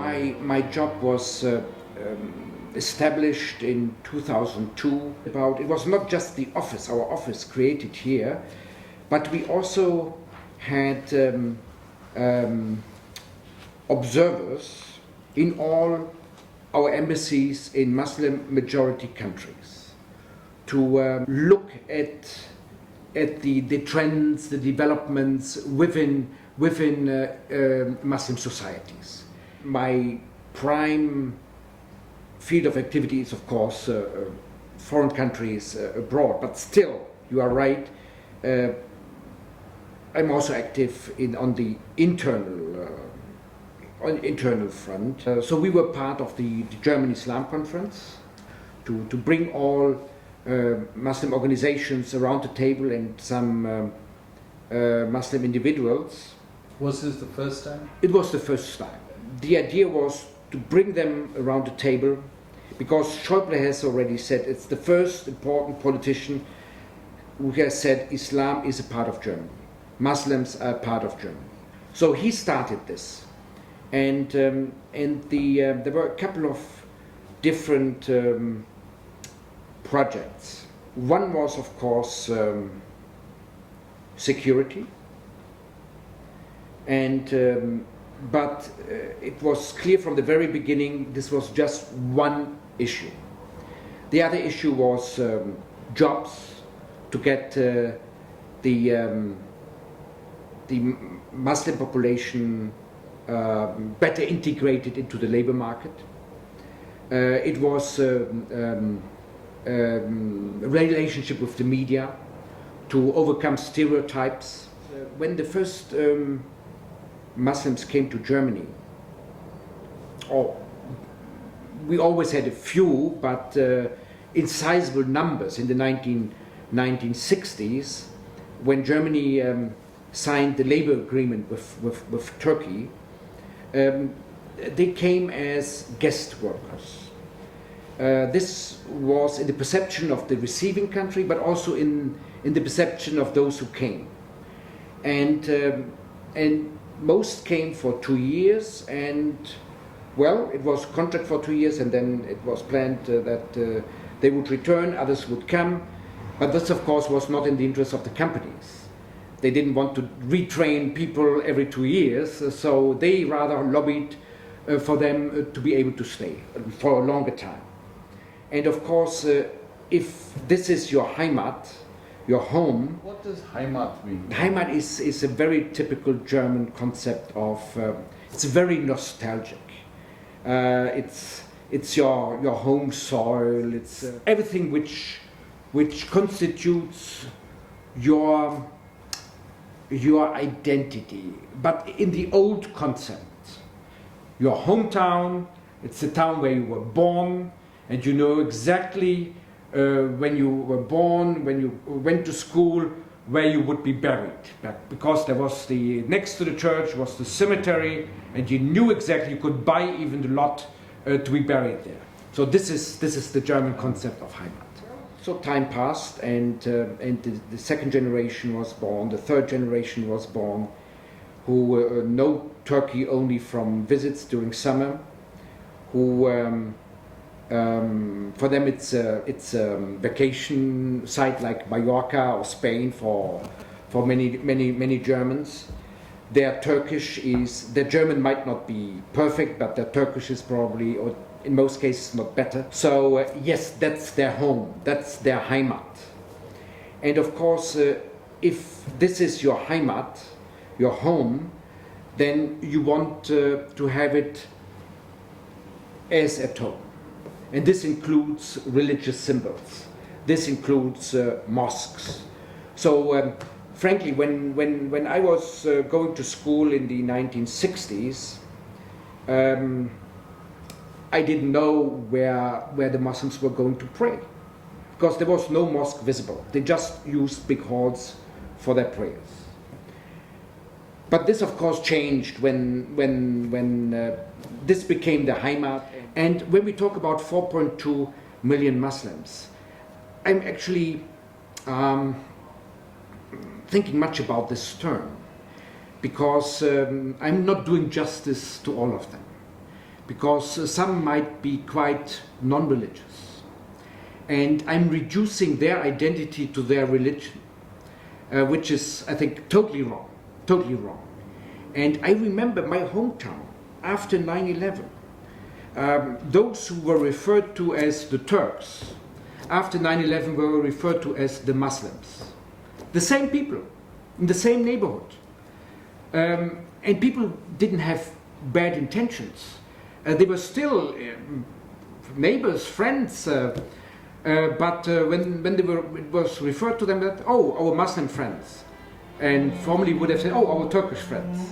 My job was established in 2002. It was not just the office, our office created here, but we also had observers in all our embassies in Muslim majority countries to look at the trends, the developments within Muslim societies. My prime field of activity is, of course, foreign countries abroad, but still, you are right, I'm also active on the internal front. So we were part of the German Islam Conference to bring all Muslim organizations around the table and some Muslim individuals. Was this the first time? It was the first time. The idea was to bring them around the table because Schäuble has already said it's the first important politician who has said Islam is a part of Germany. Muslims are a part of Germany. So he started this. And there were a couple of different projects. One was, of course, security. But it was clear from the very beginning this was just one issue. The other issue was jobs, to get the Muslim population better integrated into the labor market. It was relationship with the media to overcome stereotypes. When the first Muslims came to Germany, we always had a few, but in sizable numbers in the 1960s, when Germany signed the labor agreement with Turkey, they came as guest workers. This was in the perception of the receiving country, but also in the perception of those who came. And most came for 2 years, and well, it was contract for 2 years, and then it was planned that they would return, others would come. But this, of course, was not in the interest of the companies. They didn't want to retrain people every 2 years, so they rather lobbied for them to be able to stay for a longer time. And of course, if this is your Heimat, your home. What does Heimat mean? Heimat is a very typical German concept of, it's very nostalgic. It's your home soil, it's everything which constitutes your identity, but in the old concept. Your hometown, it's the town where you were born, and you know exactly when you were born, when you went to school, where you would be buried. Because there was next to the church was the cemetery, and you knew exactly, you could buy even the lot to be buried there. So this is the German concept of Heimat. So time passed, and the second generation was born, the third generation was born, who know Turkey only from visits during summer, who for them it's a vacation site like Mallorca or Spain for many Germans. Their German might not be perfect, but their Turkish is probably, or in most cases, not better. So yes, that's their home, that's their Heimat. And of course, if this is your Heimat, your home, then you want to have it as at home. And this includes religious symbols. This includes mosques. So frankly, when I was going to school in the 1960s, I didn't know where the Muslims were going to pray, because there was no mosque visible. They just used big halls for their prayers. But this, of course, changed when this became the Heimat. And when we talk about 4.2 million Muslims, I'm actually thinking much about this term, because I'm not doing justice to all of them. because some might be quite non-religious. And I'm reducing their identity to their religion, which is, I think, totally wrong, totally wrong. And I remember my hometown after 9/11. Those who were referred to as the Turks after 9/11 were referred to as the Muslims. The same people in the same neighborhood. And people didn't have bad intentions. They were still neighbors, friends, but when it was referred to them that, oh, our Muslim friends, and formerly would have said, oh, our Turkish friends.